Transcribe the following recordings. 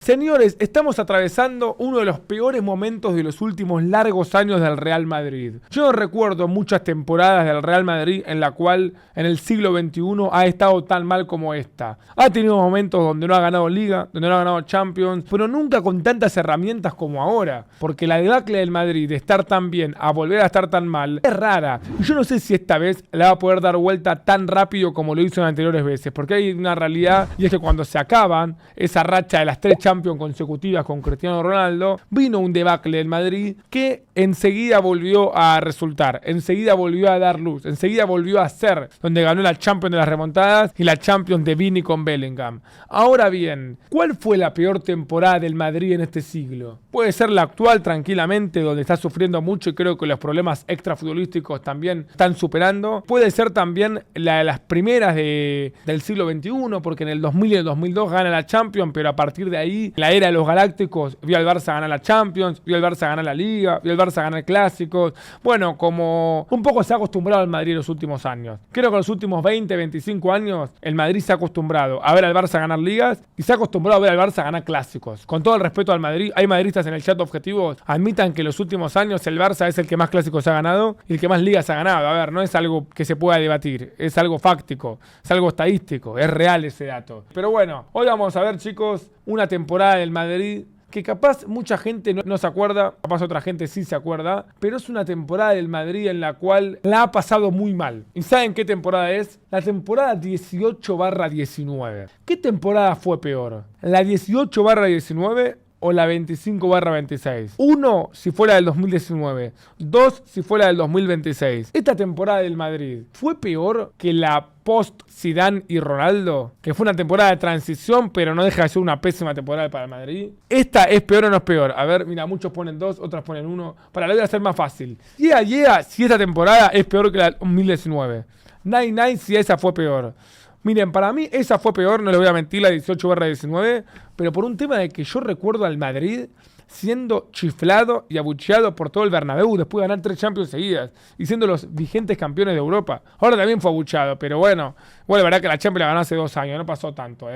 Señores, estamos atravesando uno de los peores momentos de los últimos largos años del Real Madrid. Yo no recuerdo muchas temporadas del Real Madrid en la cual en el siglo XXI ha estado tan mal como esta. Ha tenido momentos donde no ha ganado Liga, donde no ha ganado Champions, pero nunca con tantas herramientas como ahora. Porque la debacle del Madrid de estar tan bien a volver a estar tan mal es rara. Y yo no sé si esta vez la va a poder dar vuelta tan rápido como lo hizo en anteriores veces. Porque hay una realidad y es que cuando se acaban esa racha de las 3 Champions consecutivas con Cristiano Ronaldo, vino un debacle del Madrid que enseguida volvió a resultar, enseguida volvió a dar luz, enseguida volvió a ser, donde ganó la Champions de las remontadas y la Champions de Vini con Bellingham. Ahora bien, ¿cuál fue la peor temporada del Madrid en este siglo? Puede ser la actual tranquilamente, donde está sufriendo mucho y creo que los problemas extrafutbolísticos también están superando. Puede ser también la de las primeras del siglo XXI, porque en el 2000 y el 2002 gana la Champions, pero a partir de ahí la era de los Galácticos, vio al Barça ganar la Champions, vio al Barça ganar la Liga, vio al Barça ganar Clásicos. Bueno, como un poco se ha acostumbrado al Madrid en los últimos años. Creo que en los últimos 20, 25 años el Madrid se ha acostumbrado a ver al Barça ganar ligas y se ha acostumbrado a ver al Barça ganar clásicos. Con todo el respeto al Madrid, hay madridistas en el chat objetivos, admitan que en los últimos años el Barça es el que más clásicos ha ganado y el que más ligas ha ganado. A ver, no es algo que se pueda debatir, es algo fáctico, es algo estadístico, es real ese dato. Pero bueno, hoy vamos a ver, chicos, una temporada del Madrid que capaz mucha gente no se acuerda, capaz otra gente sí se acuerda, pero es una temporada del Madrid en la cual la ha pasado muy mal. ¿Y saben qué temporada es? La temporada 18/19. ¿Qué temporada fue peor? ¿La 18/19 o la 25/26? 1 si fue la del 2019, 2 si fue la del 2026. Esta temporada del Madrid fue peor que la post Zidane y Ronaldo, que fue una temporada de transición, pero no deja de ser una pésima temporada para el Madrid. ¿Esta es peor o no es peor? A ver, mira, muchos ponen 2, otras ponen 1. Para la voy a hacer más fácil. Si esta temporada es peor que la 2019. Nine si esa fue peor. Miren, para mí esa fue peor, no les voy a mentir, la 18/19, pero por un tema de que yo recuerdo al Madrid siendo chiflado y abucheado por todo el Bernabéu después de ganar 3 Champions seguidas y siendo los vigentes campeones de Europa. Ahora también fue abucheado, pero bueno, la verdad que la Champions la ganó hace 2 años, no pasó tanto,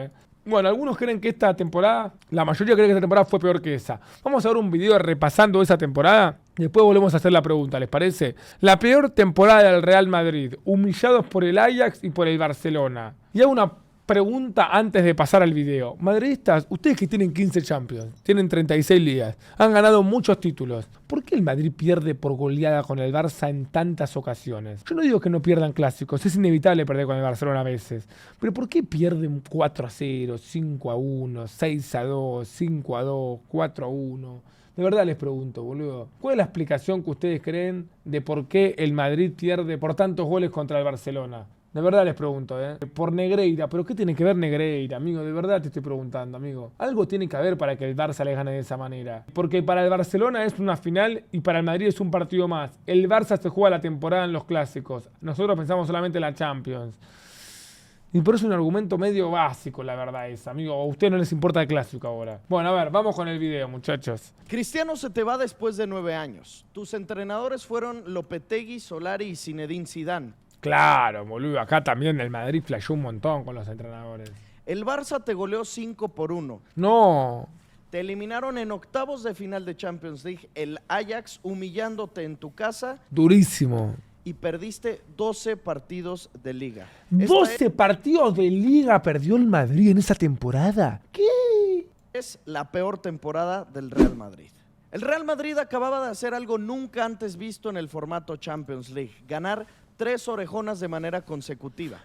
Bueno, algunos creen que esta temporada, la mayoría cree que esta temporada fue peor que esa. Vamos a ver un video repasando esa temporada y después volvemos a hacer la pregunta, ¿les parece? La peor temporada del Real Madrid, humillados por el Ajax y por el Barcelona. Y hago una pregunta antes de pasar al video. Madridistas, ustedes que tienen 15 Champions, tienen 36 ligas, han ganado muchos títulos. ¿Por qué el Madrid pierde por goleada con el Barça en tantas ocasiones? Yo no digo que no pierdan clásicos, es inevitable perder con el Barcelona a veces. Pero ¿por qué pierden 4-0, 5-1, 6-2, 5-2, 4-1? De verdad les pregunto, boludo. ¿Cuál es la explicación que ustedes creen de por qué el Madrid pierde por tantos goles contra el Barcelona? De verdad les pregunto, por Negreira. ¿Pero qué tiene que ver Negreira, amigo? De verdad te estoy preguntando, amigo. Algo tiene que haber para que el Barça le gane de esa manera. Porque para el Barcelona es una final y para el Madrid es un partido más. El Barça se juega la temporada en los clásicos. Nosotros pensamos solamente en la Champions. Y por eso es un argumento medio básico, la verdad es, amigo. A ustedes no les importa el clásico ahora. Bueno, a ver, vamos con el video, muchachos. Cristiano se te va después de 9 años. Tus entrenadores fueron Lopetegui, Solari y Zinedine Zidane. Claro, boludo. Acá también el Madrid flasheó un montón con los entrenadores. El Barça te goleó 5-1. No. Te eliminaron en octavos de final de Champions League el Ajax, humillándote en tu casa. Durísimo. Y perdiste 12 partidos de Liga. 12 partidos de Liga perdió el Madrid en esa temporada. ¿Qué? Es la peor temporada del Real Madrid. El Real Madrid acababa de hacer algo nunca antes visto en el formato Champions League. Ganar 3 orejonas de manera consecutiva.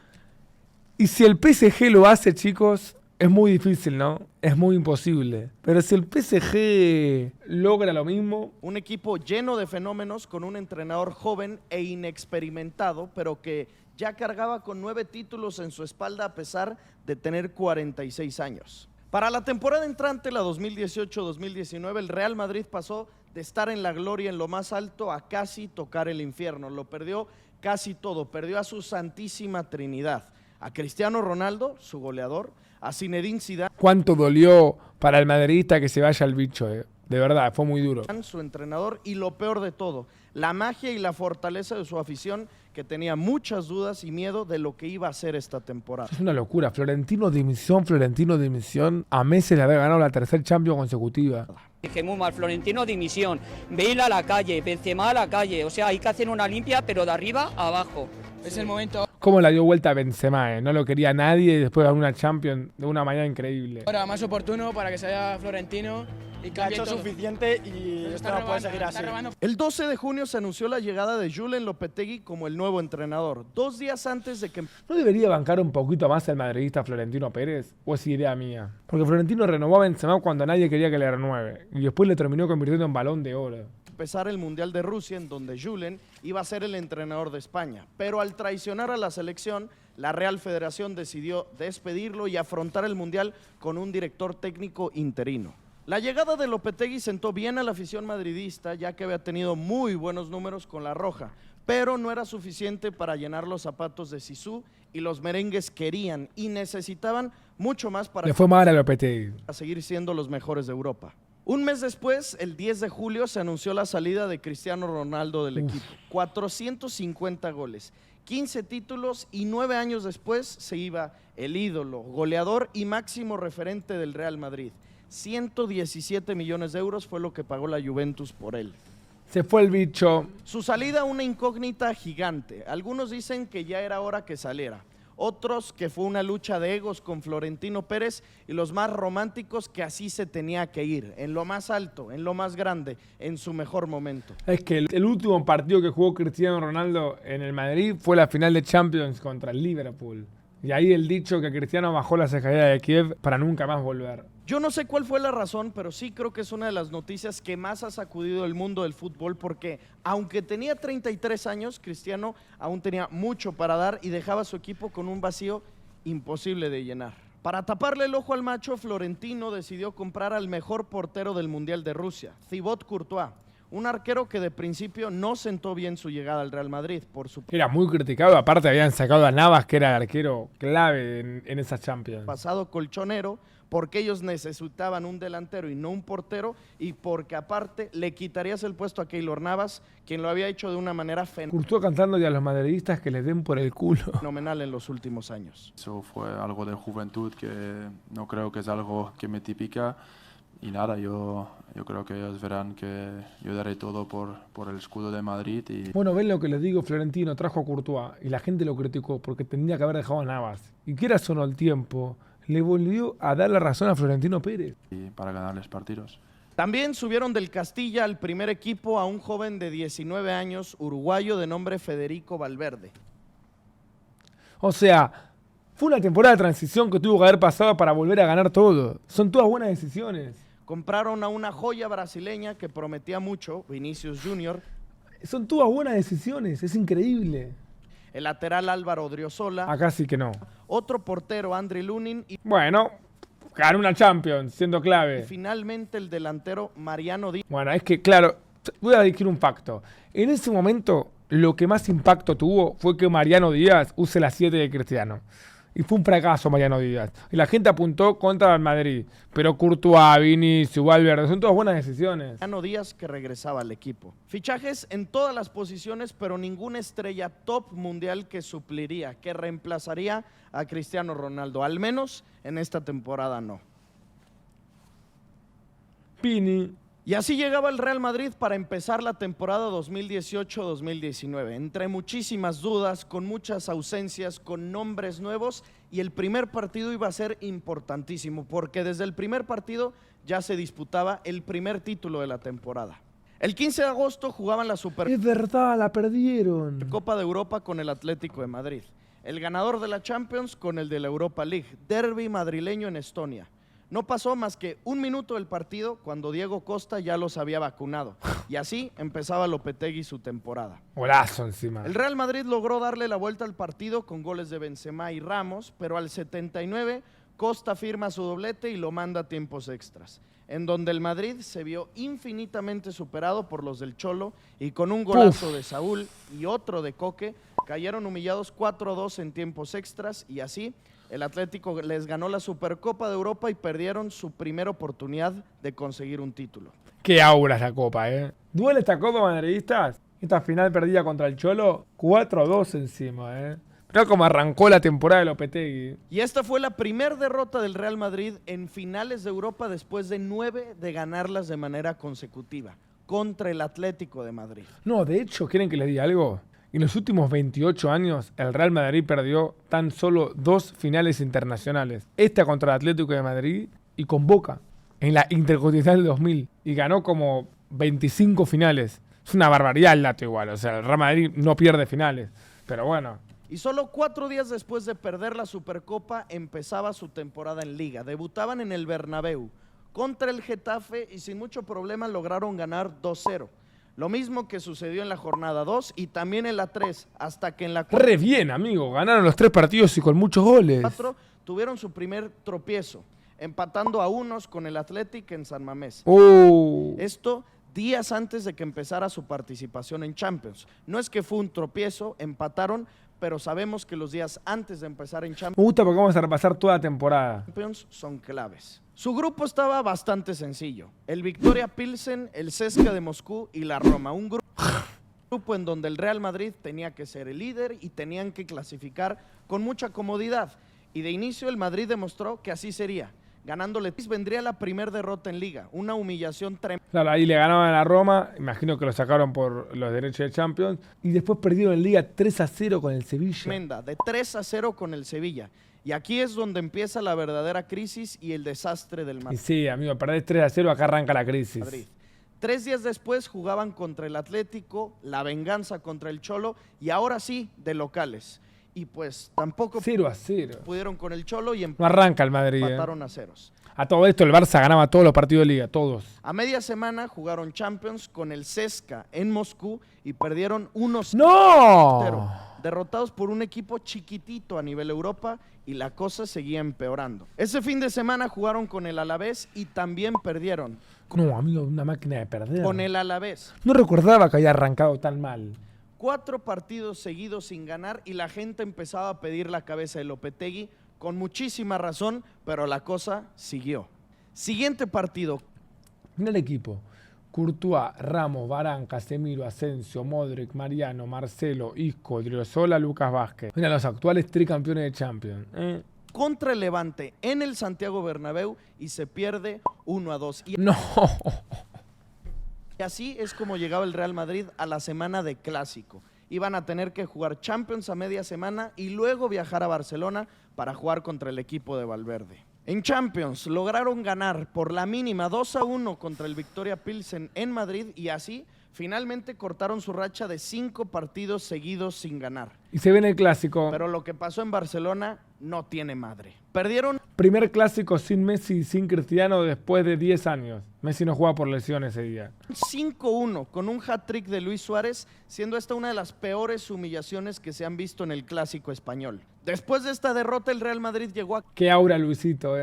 Y si el PSG lo hace, chicos, es muy difícil, ¿no? Es muy imposible. Pero si el PSG logra lo mismo... Un equipo lleno de fenómenos con un entrenador joven e inexperimentado, pero que ya cargaba con 9 títulos en su espalda a pesar de tener 46 años. Para la temporada entrante, la 2018-2019, el Real Madrid pasó de estar en la gloria en lo más alto a casi tocar el infierno. Lo perdió casi todo, perdió a su santísima trinidad, a Cristiano Ronaldo, su goleador, a Zinedine Zidane. ¿Cuánto dolió para el madridista que se vaya el bicho? De verdad, fue muy duro. Su entrenador, y lo peor de todo, la magia y la fortaleza de su afición, que que tenía muchas dudas y miedo de lo que iba a hacer esta temporada. Es una locura. Florentino dimisión. A Messi le había ganado la tercera Champions consecutiva. Dije, muy mal, Florentino dimisión, Bale a la calle, Benzema a la calle, o sea, hay que hacer una limpia, pero de arriba a abajo. Es el momento Cómo la dio vuelta a Benzema, ¿eh? No lo quería nadie y después ganó una Champions de una manera increíble. ahora más oportuno para que se vaya Florentino y Ha cambie hecho todo. suficiente y esto no puede seguir así. Está robando. El 12 de junio se anunció la llegada de Julen Lopetegui como el nuevo entrenador, 2 días antes de que ¿No debería bancar un poquito más el madridista Florentino Pérez? ¿O es idea mía? Porque Florentino renovó a Benzema cuando nadie quería que le renueve. Y después le terminó convirtiendo en Balón de Oro. empezara el Mundial de Rusia, en donde Julen iba a ser el entrenador de España. Pero al traicionar a la selección, la Real Federación decidió despedirlo y afrontar el Mundial con un director técnico interino. La llegada de Lopetegui sentó bien a la afición madridista, ya que había tenido muy buenos números con la Roja, pero no era suficiente para llenar los zapatos de Zizou, y los merengues querían y necesitaban mucho más para Le fue mal a Lopetegui. seguir siendo los mejores de Europa. Un mes después, el 10 de julio, se anunció la salida de Cristiano Ronaldo del equipo. 450 goles, 15 títulos, y 9 años después se iba el ídolo, goleador y máximo referente del Real Madrid. 117 millones de euros fue lo que pagó la Juventus por él. Se fue el bicho. Su salida, una incógnita gigante. Algunos dicen que ya era hora que saliera. Otros que fue una lucha de egos con Florentino Pérez, y los más románticos que así se tenía que ir, en lo más alto, en lo más grande, en su mejor momento. Es que el último partido que jugó Cristiano Ronaldo en el Madrid fue la final de Champions contra el Liverpool. Y ahí el dicho que Cristiano bajó las escaleras de Kiev para nunca más volver. Yo no sé cuál fue la razón, pero sí creo que es una de las noticias que más ha sacudido el mundo del fútbol, porque aunque tenía 33 años, Cristiano aún tenía mucho para dar y dejaba a su equipo con un vacío imposible de llenar. Para taparle el ojo al macho, Florentino decidió comprar al mejor portero del Mundial de Rusia, Thibaut Courtois, un arquero que de principio no sentó bien su llegada al Real Madrid por su Era muy criticado. Aparte habían sacado a Navas, que era el arquero clave en esa Champions. pasado colchonero, porque ellos necesitaban un delantero y no un portero, y porque aparte le quitarías el puesto a Keylor Navas, quien lo había hecho de una manera Courtois cantándole a los madridistas que les den por el culo. fenomenal en los últimos años. Eso fue algo de juventud que no creo que es algo que me tipica. Y nada, yo creo que ellos verán que yo daré todo por el escudo de Madrid. Y Bueno, ven lo que les digo, Florentino trajo a Courtois y la gente lo criticó porque tendría que haber dejado a Navas. Y quieras o no, el tiempo le volvió a dar la razón a Florentino Pérez. para ganarles partidos. También subieron del Castilla al primer equipo a un joven de 19 años, uruguayo, de nombre Federico Valverde. O sea, fue una temporada de transición que tuvo que haber pasado para volver a ganar todo. Son todas buenas decisiones. Compraron a una joya brasileña que prometía mucho, Vinicius Junior, Son todas buenas decisiones, es increíble. el lateral Álvaro Odriozola, Acá sí que no. otro portero Andriy Lunin y Bueno, ganó una Champions, siendo clave. finalmente el delantero Mariano Díaz. Bueno, es que, claro, voy a decir un facto. En ese momento, lo que más impacto tuvo fue que Mariano Díaz use la 7 de Cristiano. Y fue un fracaso Mariano Díaz. Y la gente apuntó contra el Madrid. Pero Courtois, Vinicius, Valverde, son todas buenas decisiones. Mariano Díaz, que regresaba al equipo. Fichajes en todas las posiciones, pero ninguna estrella top mundial que supliría, que reemplazaría a Cristiano Ronaldo. Al menos en esta temporada no. Pini. Y así llegaba el Real Madrid para empezar la temporada 2018-2019, entre muchísimas dudas, con muchas ausencias, con nombres nuevos, y el primer partido iba a ser importantísimo, porque desde el primer partido ya se disputaba el primer título de la temporada. El 15 de agosto jugaban la Es verdad, la perdieron. Supercopa de Europa con el Atlético de Madrid, el ganador de la Champions con el de la Europa League, derbi madrileño en Estonia. No pasó más que un minuto del partido cuando Diego Costa ya los había vacunado. Y así empezaba Lopetegui su temporada. Golazo encima. El Real Madrid logró darle la vuelta al partido con goles de Benzema y Ramos, pero al 79 Costa firma su doblete y lo manda a tiempos extras, en donde el Madrid se vio infinitamente superado por los del Cholo, y con un golazo de Saúl y otro de Coque cayeron humillados 4-2 en tiempos extras, y así el Atlético les ganó la Supercopa de Europa y perdieron su primera oportunidad de conseguir un título. Qué aura esta copa, ¿eh? ¿Duele esta copa, madridistas? Esta final perdida contra el Cholo, 4-2 encima, Mirá cómo arrancó la temporada de Lopetegui. Y esta fue la primera derrota del Real Madrid en finales de Europa después de 9 de ganarlas de manera consecutiva contra el Atlético de Madrid. No, de hecho, ¿quieren que les diga algo? En los últimos 28 años, el Real Madrid perdió tan solo 2 finales internacionales. Esta contra el Atlético de Madrid y con Boca, en la Intercontinental 2000. Y ganó como 25 finales. Es una barbaridad el dato igual. O sea, el Real Madrid no pierde finales. Pero bueno. Y solo 4 días después de perder la Supercopa, empezaba su temporada en Liga. Debutaban en el Bernabéu contra el Getafe y sin mucho problema lograron ganar 2-0. Lo mismo que sucedió en la jornada 2 y también en la 3, hasta que en la 4 Re bien, amigo. Ganaron los 3 partidos y con muchos goles. tuvieron su primer tropiezo, empatando a unos con el Athletic en San Mamés. Esto días antes de que empezara su participación en Champions. No es que fue un tropiezo, empataron, pero sabemos que los días antes de empezar en Champions Me gusta porque vamos a repasar toda la temporada. son claves. Su grupo estaba bastante sencillo. El Victoria Pilsen, el CSKA de Moscú y la Roma. Un grupo en donde el Real Madrid tenía que ser el líder y tenían que clasificar con mucha comodidad. Y de inicio el Madrid demostró que así sería. Ganándole vendría la primera derrota en Liga. Una humillación tremenda. Claro, ahí le ganaban a la Roma. Imagino que lo sacaron por los derechos de Champions. Y después perdieron en Liga 3-0 con el Sevilla. De 3-0 con el Sevilla. Y aquí es donde empieza la verdadera crisis y el desastre del Madrid. Y sí, amigo, perdés 3-0, acá arranca la crisis. 3 días después jugaban contra el Atlético, la venganza contra el Cholo y ahora sí, de locales. Y pues tampoco 0-0 pudieron con el Cholo y no arranca el Madrid. Empataron a ceros. A todo esto el Barça ganaba todos los partidos de Liga, todos. A media semana jugaron Champions con el CSKA en Moscú y perdieron 1-0. ¡No! Derrotados por un equipo chiquitito a nivel Europa y la cosa seguía empeorando. Ese fin de semana jugaron con el Alavés y también perdieron. No, amigo, una máquina de perder. Con el Alavés. No recordaba que había arrancado tan mal. 4 partidos seguidos sin ganar y la gente empezaba a pedir la cabeza de Lopetegui con muchísima razón, pero la cosa siguió. Siguiente partido. Mira el equipo. Courtois, Ramos, Varane, Casemiro, Asensio, Modric, Mariano, Marcelo, Isco, Odriozola, Lucas Vázquez. Mira los actuales tricampeones de Champions. Contra el Levante en el Santiago Bernabéu y se pierde 1-2. No. Y así es como llegaba el Real Madrid a la semana de Clásico. Iban a tener que jugar Champions a media semana y luego viajar a Barcelona para jugar contra el equipo de Valverde. En Champions lograron ganar por la mínima 2-1 contra el Victoria Pilsen en Madrid y así finalmente cortaron su racha de 5 partidos seguidos sin ganar. Y se ve en el Clásico. Pero lo que pasó en Barcelona no tiene madre. Perdieron. Primer Clásico sin Messi y sin Cristiano después de 10 años. Messi no juega por lesión ese día. 5-1 con un hat-trick de Luis Suárez, siendo esta una de las peores humillaciones que se han visto en el Clásico español. Después de esta derrota, el Real Madrid llegó a Qué aura, Luisito,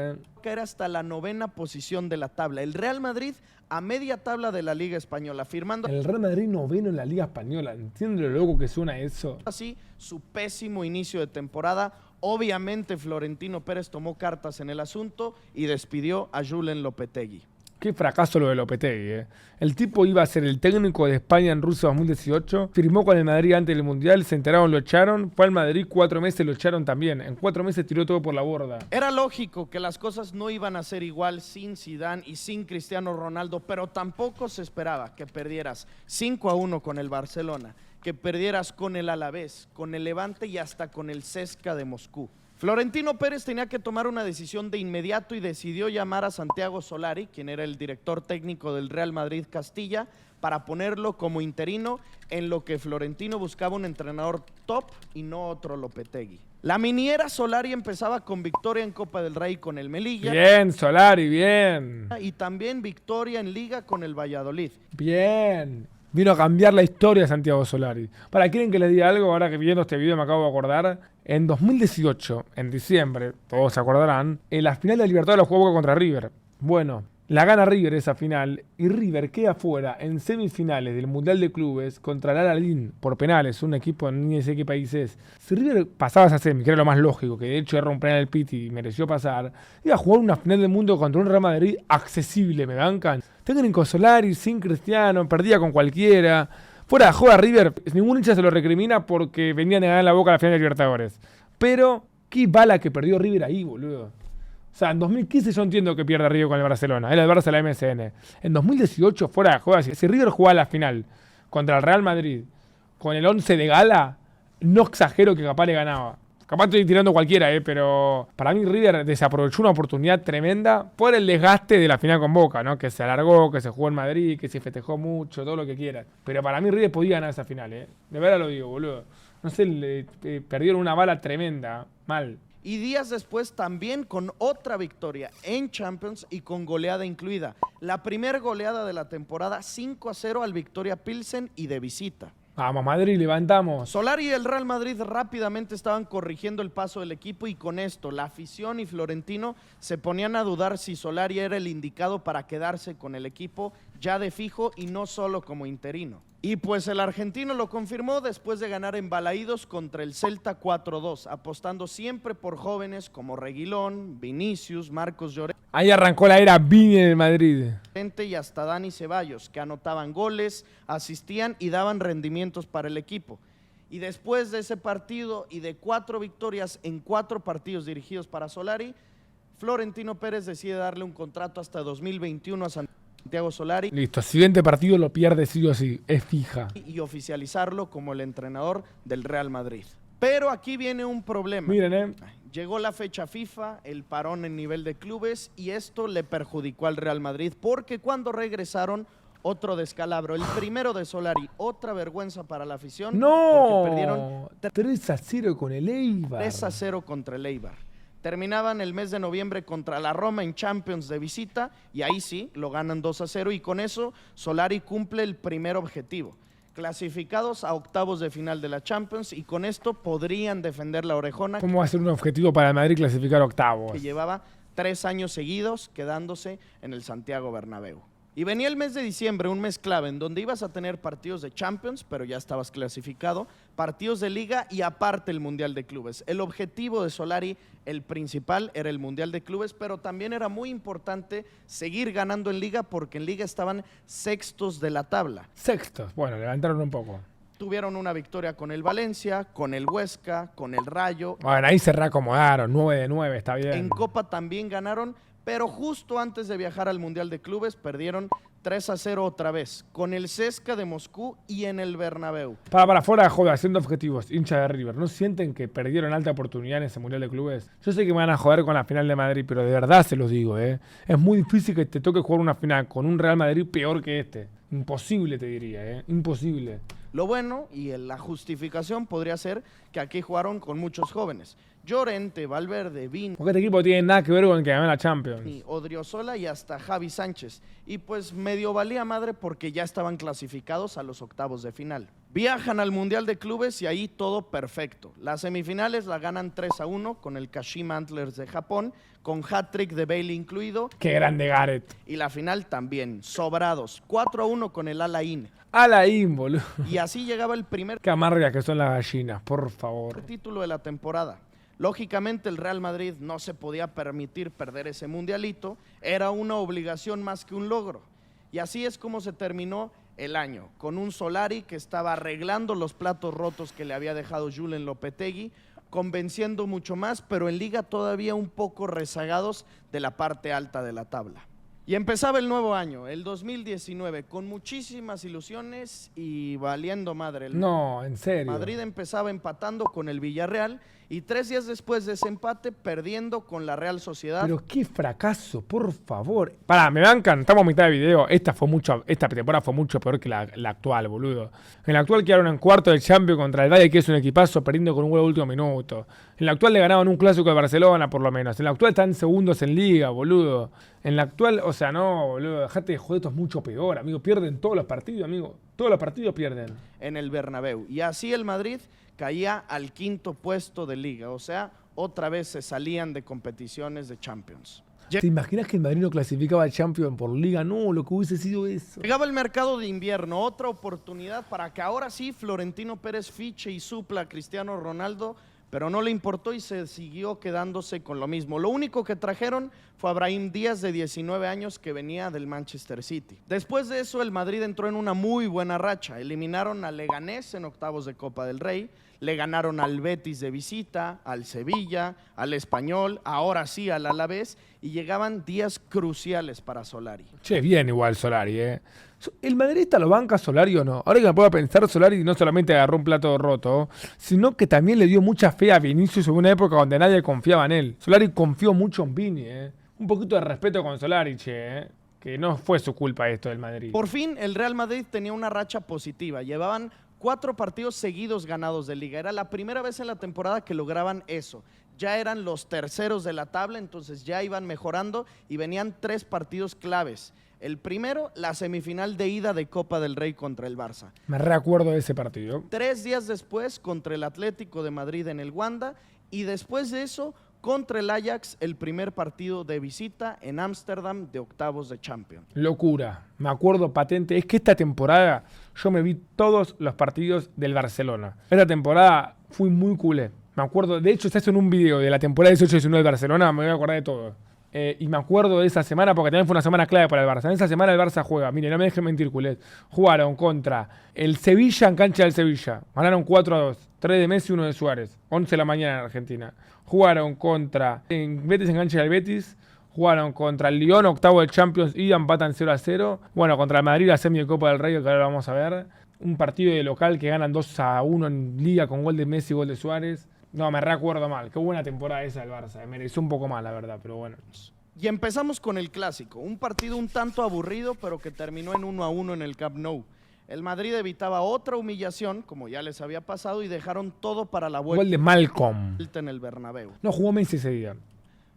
caer hasta la 9ª posición de la tabla. El Real Madrid a media tabla de la Liga Española, firmando el Real Madrid 9º en la Liga Española. ¿Entiendes lo loco que suena eso? Así, su pésimo inicio de temporada. Obviamente, Florentino Pérez tomó cartas en el asunto y despidió a Julen Lopetegui. Qué fracaso lo de Lopetegui, El tipo iba a ser el técnico de España en Rusia 2018, firmó con el Madrid antes del Mundial, se enteraron, lo echaron, fue al Madrid 4 meses, lo echaron también. En 4 meses tiró todo por la borda. Era lógico que las cosas no iban a ser igual sin Zidane y sin Cristiano Ronaldo, pero tampoco se esperaba que perdieras 5-1 con el Barcelona, que perdieras con el Alavés, con el Levante y hasta con el CSKA de Moscú. Florentino Pérez tenía que tomar una decisión de inmediato y decidió llamar a Santiago Solari, quien era el director técnico del Real Madrid Castilla, para ponerlo como interino, en lo que Florentino buscaba un entrenador top y no otro Lopetegui. La miniera Solari empezaba con victoria en Copa del Rey con el Melilla. Bien, Solari, bien. Y también victoria en Liga con el Valladolid. Bien. Vino a cambiar la historia de Santiago Solari. Para, ¿quieren que les diga algo? Ahora que viendo este video me acabo de acordar. En 2018, en diciembre, todos se acordarán, en la final de Libertadores lo jugó Boca contra River. Bueno, la gana River esa final y River queda fuera en semifinales del Mundial de Clubes contra el Al-Ahly por penales, un equipo, ni sé qué país es. Si River pasaba esa semi, que era lo más lógico, que de hecho era un penal del Piti y mereció pasar, iba a jugar una final del mundo contra un Real Madrid accesible, ¿me bancan? Técnico Solari, sin Cristiano, perdía con cualquiera. Fuera de joda, River, ningún hincha se lo recrimina porque venían a ganar la Boca a la final de Libertadores. Pero, qué bala que perdió River ahí, boludo. O sea, en 2015 yo entiendo que pierde River con el Barcelona. Era el Barça de la MSN. En 2018, fuera de joda, si River jugaba la final contra el Real Madrid con el 11 de gala, no exagero que capaz le ganaba. Capaz estoy tirando cualquiera, pero para mí River desaprovechó una oportunidad tremenda por el desgaste de la final con Boca, ¿no? Que se alargó, que se jugó en Madrid, que se festejó mucho, todo lo que quieran. Pero para mí River podía ganar esa final, De verdad lo digo, boludo. No sé, perdieron una bala tremenda, mal. Y días después también con otra victoria en Champions y con goleada incluida. La primera goleada de la temporada, 5-0 al Victoria Pilsen y de visita. Vamos, Madrid, levantamos. Solari y el Real Madrid rápidamente estaban corrigiendo el paso del equipo y con esto la afición y Florentino se ponían a dudar si Solari era el indicado para quedarse con el equipo ya de fijo y no solo como interino. Y pues el argentino lo confirmó después de ganar en Balaídos contra el Celta 4-2, apostando siempre por jóvenes como Reguilón, Vinicius, Marcos Llorente. Ahí arrancó la era Vini en el Madrid. Y hasta Dani Ceballos, que anotaban goles, asistían y daban rendimientos para el equipo. Y después de ese partido y de 4 victorias en 4 partidos dirigidos para Solari, Florentino Pérez decide darle un contrato hasta 2021 a Santiago Solari. Listo, siguiente partido lo pierde sí o sí, es fija. Y oficializarlo como el entrenador del Real Madrid. Pero aquí viene un problema. Miren, Llegó la fecha FIFA, el parón en nivel de clubes y esto le perjudicó al Real Madrid porque cuando regresaron, otro descalabro. El primero de Solari, otra vergüenza para la afición. No, porque perdieron 3-0 con el Eibar. 3-0 contra el Eibar. Terminaban el mes de noviembre contra la Roma en Champions de visita y ahí sí, lo ganan 2-0 y con eso Solari cumple el primer objetivo. Clasificados a octavos de final de la Champions y con esto podrían defender la orejona. ¿Cómo va a ser un objetivo para el Madrid clasificar octavos? Que llevaba 3 años seguidos quedándose en el Santiago Bernabéu. Y venía el mes de diciembre, un mes clave, en donde ibas a tener partidos de Champions, pero ya estabas clasificado, partidos de Liga y aparte el Mundial de Clubes. El objetivo de Solari, el principal, era el Mundial de Clubes, pero también era muy importante seguir ganando en Liga, porque en Liga estaban sextos de la tabla. Sextos, bueno, levantaron un poco. Tuvieron una victoria con el Valencia, con el Huesca, con el Rayo. Bueno, ahí se reacomodaron, 9-9, está bien. En Copa también ganaron, pero justo antes de viajar al Mundial de Clubes perdieron 3-0 otra vez, con el CSKA de Moscú y en el Bernabéu. Para fuera de joda, haciendo objetivos, hincha de River, ¿no sienten que perdieron alta oportunidad en ese Mundial de Clubes? Yo sé que me van a joder con la final de Madrid, pero de verdad se los digo, Es muy difícil que te toque jugar una final con un Real Madrid peor que este. Imposible, te diría, Imposible. Lo bueno y la justificación podría ser que aquí jugaron con muchos jóvenes. Llorente, Valverde, Vini. Porque este equipo tiene nada que ver con el que ganó la Champions. Odriozola y hasta Javi Sánchez. Y pues medio valía madre porque ya estaban clasificados a los octavos de final. Viajan al Mundial de Clubes y ahí todo perfecto. Las semifinales la ganan 3-1 con el Kashima Antlers de Japón, con hat-trick de Bailey incluido. Qué grande Gareth. Y la final también, sobrados, 4-1 con el Al-Ain. Al-Ain, boludo. Y así llegaba el primer Qué amargas que son las gallinas, por favor. título de la temporada. Lógicamente el Real Madrid no se podía permitir perder ese mundialito, era una obligación más que un logro. Y así es como se terminó el año, con un Solari que estaba arreglando los platos rotos que le había dejado Julen Lopetegui, convenciendo mucho más, pero en Liga todavía un poco rezagados de la parte alta de la tabla. Y empezaba el nuevo año, el 2019, con muchísimas ilusiones y valiendo madre. No, en serio. Madrid empezaba empatando con el Villarreal y 3 días después de ese empate perdiendo con la Real Sociedad. Pero qué fracaso, por favor. Pará, me bancan, estamos a mitad de video. Esta temporada fue mucho peor que la actual, boludo. En la actual quedaron en cuarto del Champions contra el Valle, que es un equipazo, perdiendo con un gol de último minuto. En la actual le ganaban un clásico de Barcelona, por lo menos. En la actual están segundos en Liga, boludo. En la actual, o sea, no, boludo, dejate de joder, esto es mucho peor, amigo. Pierden todos los partidos, amigo. Todos los partidos pierden. En el Bernabéu. Y así el Madrid caía al 5º puesto de Liga. O sea, otra vez se salían de competiciones de Champions. ¿Te imaginas que el Madrid no clasificaba al Champions por Liga? No, lo que hubiese sido eso. Llegaba el mercado de invierno, otra oportunidad para que ahora sí Florentino Pérez fiche y supla a Cristiano Ronaldo, pero no le importó y se siguió quedándose con lo mismo. Lo único que trajeron fue a Brahim Díaz, de 19 años, que venía del Manchester City. Después de eso, el Madrid entró en una muy buena racha. Eliminaron al Leganés en octavos de Copa del Rey, le ganaron al Betis de visita, al Sevilla, al Español, ahora sí al Alavés, y llegaban días cruciales para Solari. Che, bien igual Solari, ¿eh? ¿El madridista lo banca Solari o no? Ahora que me puedo pensar, Solari no solamente agarró un plato roto, sino que también le dio mucha fe a Vinicius en una época donde nadie confiaba en él. Solari confió mucho en Vini, ¿eh? Un poquito de respeto con Solari, che, ¿eh? Que no fue su culpa esto del Madrid. Por fin, el Real Madrid tenía una racha positiva. Llevaban 4 partidos seguidos ganados de Liga. Era la primera vez en la temporada que lograban eso. Ya eran los terceros de la tabla, entonces ya iban mejorando y venían 3 partidos claves. El primero, la semifinal de ida de Copa del Rey contra el Barça. Me recuerdo de ese partido. 3 días después, contra el Atlético de Madrid en el Wanda. Y después de eso, contra el Ajax, el primer partido de visita en Ámsterdam de octavos de Champions. Locura, me acuerdo patente. Es que esta temporada yo me vi todos los partidos del Barcelona. Esta temporada fui muy culé. Me acuerdo, de hecho, se hizo en un video de la temporada 18-19 del Barcelona, me voy a acordar de todo. Y me acuerdo de esa semana porque también fue una semana clave para el Barça. En esa semana el Barça juega, mire, no me dejen mentir, culés. Jugaron contra el Sevilla en cancha del Sevilla. Ganaron 4-2. 3 de Messi, 1 de Suárez. 11 de la mañana en Argentina. Jugaron contra en Betis en cancha del Betis. Jugaron contra el Lyon, octavo de Champions, y empatan 0-0. Bueno, contra el Madrid, la semi de Copa del Rey, que ahora lo vamos a ver. Un partido de local que ganan 2-1 en Liga con gol de Messi y gol de Suárez. No, me recuerdo mal. Qué buena temporada esa del Barça. Mereció un poco más, la verdad, pero bueno. Y empezamos con el clásico, un partido un tanto aburrido, pero que terminó en 1-1 en el Camp Nou. El Madrid evitaba otra humillación, como ya les había pasado, y dejaron todo para la Gol de Malcolm. vuelta en el Bernabéu. No jugó Messi ese día.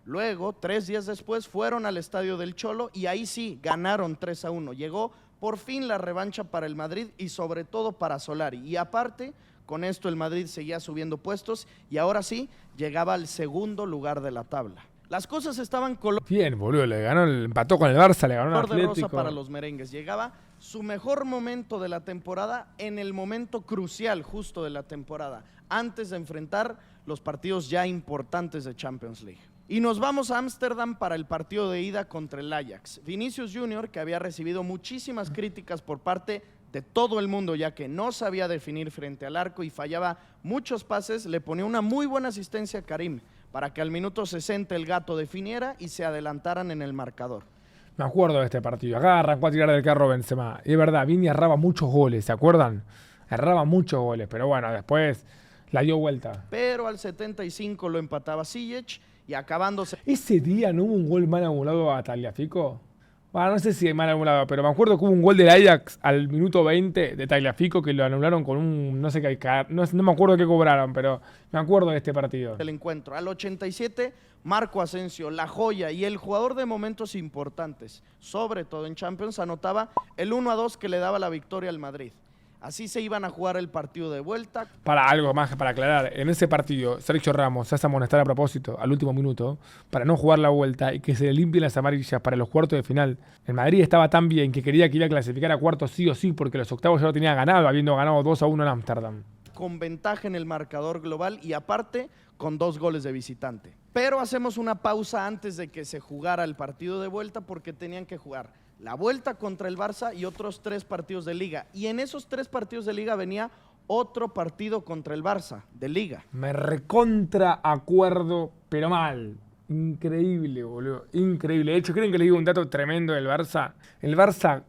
Luego, 3 días después, fueron al estadio del Cholo y ahí sí, ganaron 3-1. Llegó por fin la revancha para el Madrid y sobre todo para Solari. Y aparte, con esto el Madrid seguía subiendo puestos y ahora sí, llegaba al segundo lugar de la tabla. Las cosas estaban color Bien, boludo, empató con el Barça, le ganó al de rosa Atlético. para los merengues. Llegaba su mejor momento de la temporada en el momento crucial justo de la temporada, antes de enfrentar los partidos ya importantes de Champions League. Y nos vamos a Ámsterdam para el partido de ida contra el Ajax. Vinicius Jr., que había recibido muchísimas críticas por parte de todo el mundo, ya que no sabía definir frente al arco y fallaba muchos pases, le ponía una muy buena asistencia a Karim para que al minuto 60 el gato definiera y se adelantaran en el marcador. Me acuerdo de este partido. Acá arrancó a tirar del carro Benzema. Y es verdad, Vini erraba muchos goles, ¿se acuerdan? Erraba muchos goles, pero bueno, después la dio vuelta. Pero al 75 lo empataba Ziyech y acabándose ¿Ese día no hubo un gol mal anulado a Tagliafico? Bueno, no sé si mal anulado, pero me acuerdo que hubo un gol del Ajax al minuto 20 de Tagliafico que lo anularon con un, no sé qué, no me acuerdo qué cobraron, pero me acuerdo de este partido. el encuentro. Al 87, Marco Asensio, la joya y el jugador de momentos importantes, sobre todo en Champions, anotaba el 1-2 que le daba la victoria al Madrid. Así se iban a jugar el partido de vuelta. Para algo más para aclarar, en ese partido Sergio Ramos se hace amonestar a propósito al último minuto para no jugar la vuelta y que se le limpien las amarillas para los cuartos de final. El Madrid estaba tan bien que quería que iba a clasificar a cuartos sí o sí porque los octavos ya lo tenía ganado, habiendo ganado 2-1 en Ámsterdam. Con ventaja en el marcador global y aparte con 2 goles de visitante. Pero hacemos una pausa antes de que se jugara el partido de vuelta porque tenían que jugar la vuelta contra el Barça y otros 3 partidos de Liga. Y en esos 3 partidos de Liga venía otro partido contra el Barça de Liga. Me recontra acuerdo, pero mal. Increíble, boludo. Increíble. De hecho, ¿creen que les digo un dato tremendo del Barça? El Barça,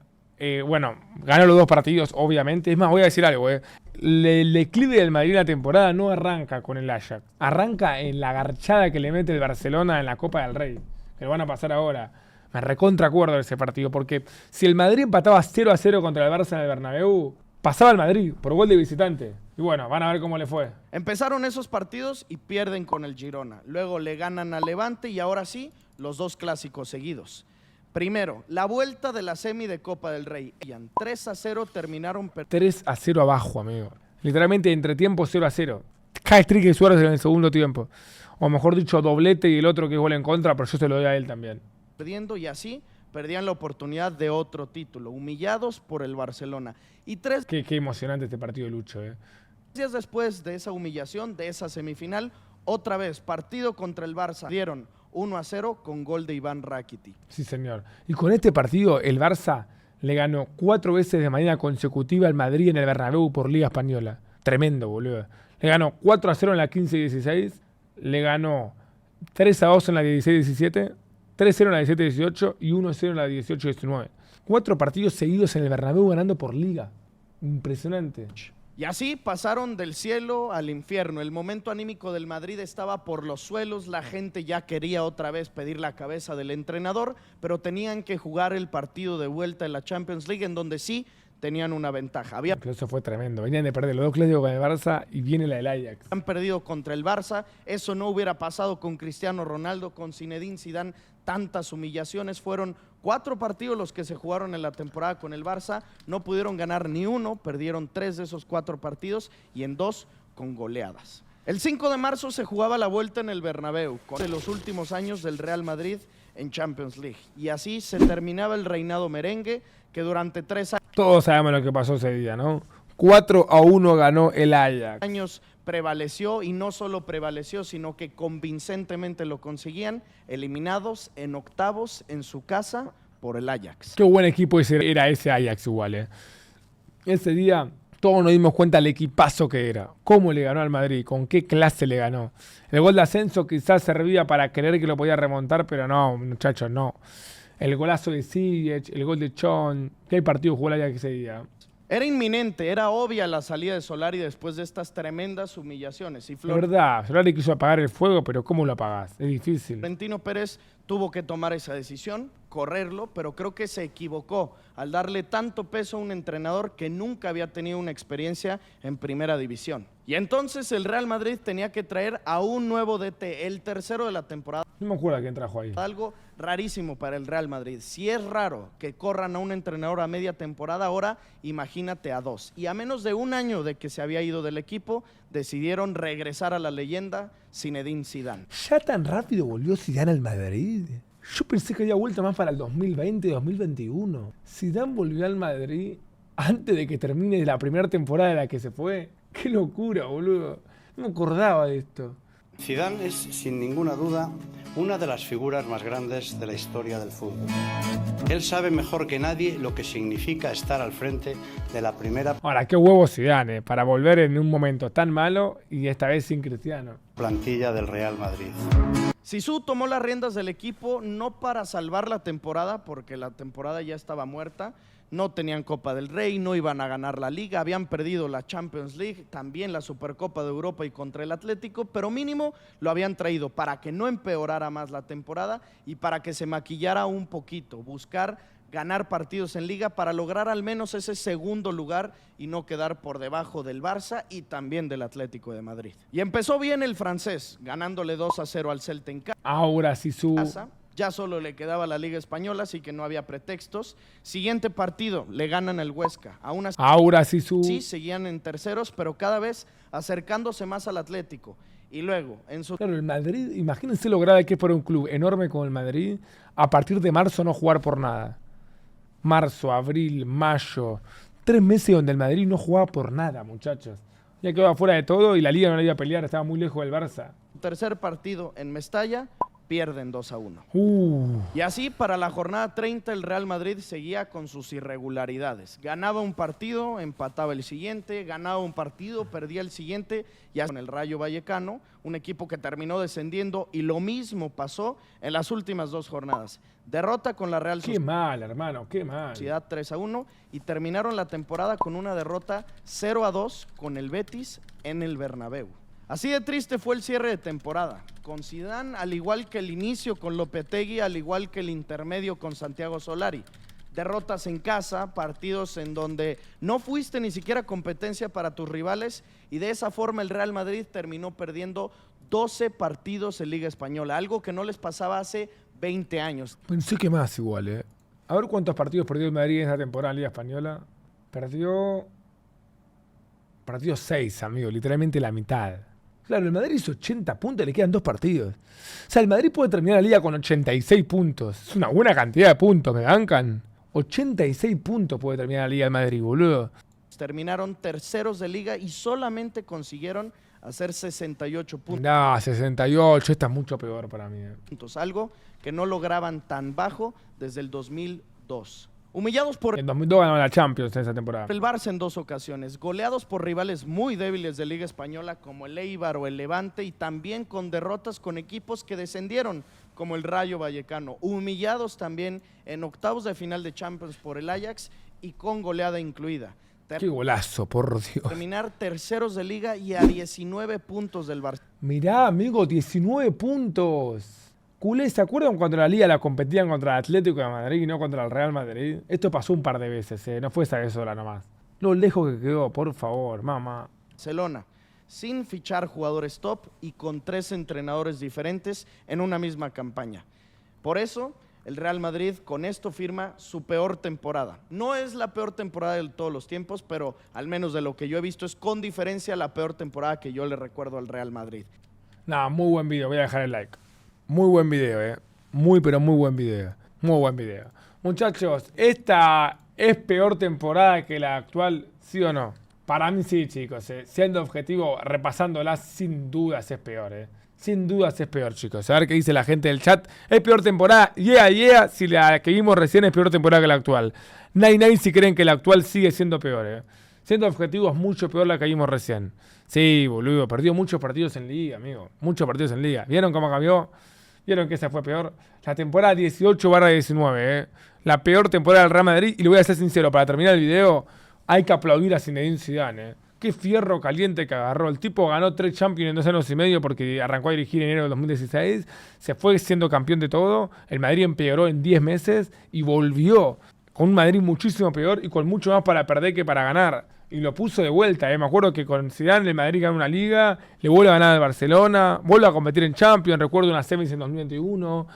bueno, ganó los 2 partidos, obviamente. Es más, voy a decir algo, El declive del Madrid en la temporada no arranca con el Ajax. Arranca en la garchada que le mete el Barcelona en la Copa del Rey. Que lo van a pasar ahora. Me recontra acuerdo de ese partido, porque si el Madrid empataba 0-0 contra el Barça en el Bernabéu, pasaba el Madrid por gol de visitante. Y bueno, van a ver cómo le fue. Empezaron esos partidos y pierden con el Girona. Luego le ganan al Levante y ahora sí, los 2 clásicos seguidos. Primero, la vuelta de la semi de Copa del Rey. 3-0 terminaron 3-0 abajo, amigo. Literalmente entretiempo 0-0. Cae Strick y Suárez en el segundo tiempo. O mejor dicho, doblete y el otro que es gol en contra, pero yo se lo doy a él también. perdiendo y así perdían la oportunidad de otro título, humillados por el Barcelona. Y 3 Qué emocionante este partido, Lucho. Días después de esa humillación, de esa semifinal, otra vez partido contra el Barça. Dieron 1-0 con gol de Iván Rakitic. Sí, señor. Y con este partido, el Barça le ganó 4 veces de manera consecutiva al Madrid en el Bernabéu por Liga Española. Tremendo, boludo. Le ganó 4-0 en la 15-16, le ganó 3-2 en la 16-17, 3-0 en la 17-18 y 1-0 en la 18-19. 4 partidos seguidos en el Bernabéu ganando por Liga. Impresionante. Y así pasaron del cielo al infierno. El momento anímico del Madrid estaba por los suelos, la gente ya quería otra vez pedir la cabeza del entrenador, pero tenían que jugar el partido de vuelta en la Champions League, en donde sí tenían una ventaja. Eso fue tremendo. Venían de perder los 2 clásicos con el Barça y viene la del Ajax. Han perdido contra el Barça. Eso no hubiera pasado con Cristiano Ronaldo, con Zinedine Zidane. Tantas humillaciones. Fueron 4 partidos los que se jugaron en la temporada con el Barça. No pudieron ganar ni uno. Perdieron 3 de esos 4 partidos y en 2 con goleadas. El 5 de marzo se jugaba la vuelta en el Bernabéu, de los últimos años del Real Madrid en Champions League. Y así se terminaba el reinado merengue, que durante 3 Todos sabemos lo que pasó ese día, ¿no? 4-1 ganó el Ajax. años prevaleció, y no solo prevaleció, sino que convincentemente lo conseguían, eliminados en octavos en su casa por el Ajax. Qué buen equipo era ese Ajax igual, ¿eh? Ese día todos nos dimos cuenta del equipazo que era. Cómo le ganó al Madrid, con qué clase le ganó. El gol de ascenso quizás servía para creer que lo podía remontar, pero no, muchachos, no. El golazo de Ziyech, el gol de Chon. ¿Qué partido jugó el Ajax ese día? Era inminente, era obvia la salida de Solari después de estas tremendas humillaciones. Y Es verdad, Solari quiso apagar el fuego, pero ¿cómo lo apagás? Es difícil. Florentino Pérez tuvo que tomar esa decisión, correrlo, pero creo que se equivocó al darle tanto peso a un entrenador que nunca había tenido una experiencia en primera división. Y entonces el Real Madrid tenía que traer a un nuevo DT, el tercero de la temporada. No me acuerdo quién trajo ahí. Algo rarísimo para el Real Madrid. Si es raro que corran a un entrenador a media temporada, ahora imagínate a 2. Y a menos de un año de que se había ido del equipo, decidieron regresar a la leyenda Zinedine Zidane. ¿Ya tan rápido volvió Zidane al Madrid? Yo pensé que había vuelto más para el 2020-2021. Zidane volvió al Madrid antes de que termine la primera temporada de la que se fue. ¡Qué locura, boludo! No me acordaba de esto. Zidane es, sin ninguna duda, una de las figuras más grandes de la historia del fútbol. Él sabe mejor que nadie lo que significa estar al frente de la primera Ahora, qué huevo Zidane, para volver en un momento tan malo y esta vez sin Cristiano. plantilla del Real Madrid. Zizou tomó las riendas del equipo no para salvar la temporada, porque la temporada ya estaba muerta. No tenían Copa del Rey, no iban a ganar la Liga, habían perdido la Champions League, también la Supercopa de Europa y contra el Atlético, pero mínimo lo habían traído para que no empeorara más la temporada y para que se maquillara un poquito, buscar ganar partidos en Liga para lograr al menos ese segundo lugar y no quedar por debajo del Barça y también del Atlético de Madrid. Y empezó bien el francés, ganándole 2-0 al Celta en Ahora Zizou. casa. Ya solo le quedaba la Liga Española, así que no había pretextos. Siguiente partido, le ganan el Huesca. Aún así, Ahora Zizou. sí, seguían en terceros, pero cada vez acercándose más al Atlético. Y luego, en su Claro, el Madrid, imagínense lo grave que es para un club enorme como el Madrid, a partir de marzo no jugar por nada. Marzo, abril, mayo, 3 meses donde el Madrid no jugaba por nada, muchachos. Ya quedaba fuera de todo y la Liga no la iba a pelear, estaba muy lejos del Barça. tercer partido en Mestalla, pierden 2-1. Y así, para la jornada 30, el Real Madrid seguía con sus irregularidades. Ganaba un partido, empataba el siguiente, ganaba un partido, perdía el siguiente, ya con el Rayo Vallecano, un equipo que terminó descendiendo, y lo mismo pasó en las últimas 2 jornadas. Derrota con la Real Qué mal, hermano, qué mal. Sociedad 3-1, y terminaron la temporada con una derrota 0-2 con el Betis en el Bernabéu. Así de triste fue el cierre de temporada, con Zidane, al igual que el inicio con Lopetegui, al igual que el intermedio con Santiago Solari. Derrotas en casa, partidos en donde no fuiste ni siquiera competencia para tus rivales, y de esa forma el Real Madrid terminó perdiendo 12 partidos en Liga Española, algo que no les pasaba hace 20 años. Pensé que más igual, ¿eh? A ver cuántos partidos perdió el Madrid en esta temporada en Liga Española. Perdió 6, amigo, literalmente la mitad. Claro, el Madrid hizo 80 puntos y le quedan 2 partidos. O sea, el Madrid puede terminar la Liga con 86 puntos. Es una buena cantidad de puntos, ¿me bancan? 86 puntos puede terminar la Liga del Madrid, boludo. Terminaron terceros de liga y solamente consiguieron hacer 68 puntos. No, 68, esta es mucho peor para mí. Algo que no lograban tan bajo desde el 2002. Humillados por En 2002 ganaron la Champions en esa temporada. el Barça en 2 ocasiones, goleados por rivales muy débiles de Liga Española como el Eibar o el Levante y también con derrotas con equipos que descendieron como el Rayo Vallecano, humillados también en octavos de final de Champions por el Ajax y con goleada incluida. Qué golazo, por Dios. Terminar terceros de Liga y a 19 puntos del Barça. Mirá, amigo, 19 puntos. Culé, ¿se acuerdan cuando la Liga la competían contra el Atlético de Madrid y no contra el Real Madrid? Esto pasó un par de veces, no fue esa vez sola nomás. Lo lejos que quedó, por favor, mamá. Barcelona, sin fichar jugadores top y con 3 entrenadores diferentes en una misma campaña. Por eso, el Real Madrid con esto firma su peor temporada. No es la peor temporada de todos los tiempos, pero al menos de lo que yo he visto es con diferencia la peor temporada que yo le recuerdo al Real Madrid. Nah, muy buen video, voy a dejar el like. Muy buen video, Muy, pero muy buen video. Muy buen video. Muchachos, ¿esta es peor temporada que la actual? ¿Sí o no? Para mí sí, chicos. Siendo objetivo, repasándola, sin dudas es peor, Sin dudas es peor, chicos. A ver qué dice la gente del chat. ¿Es peor temporada? Yeah. Si la que vimos recién es peor temporada que la actual. Nay si creen que la actual sigue siendo peor, Siendo objetivo es mucho peor la que vimos recién. Sí, boludo. Perdió muchos partidos en liga, amigo. Muchos partidos en liga. ¿Vieron cómo cambió? ¿Vieron que esa fue peor? La temporada 18/19, La peor temporada del Real Madrid. Y le voy a ser sincero, para terminar el video, hay que aplaudir a Zinedine Zidane, Qué fierro caliente que agarró. El tipo ganó 3 Champions en 2 años y medio porque arrancó a dirigir en enero del 2016. Se fue siendo campeón de todo. El Madrid empeoró en 10 meses y volvió con un Madrid muchísimo peor y con mucho más para perder que para ganar. Y lo puso de vuelta, Me acuerdo que con Zidane el Madrid ganó una liga, le vuelve a ganar al Barcelona, vuelve a competir en Champions, recuerdo una semis en 2021.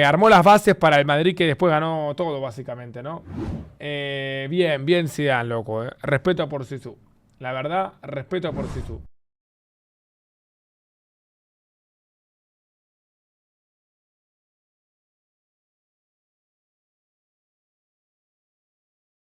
Armó las bases para el Madrid que después ganó todo, básicamente, ¿no? Bien Zidane, loco, Respeto por Zizou. La verdad, respeto por Zizou.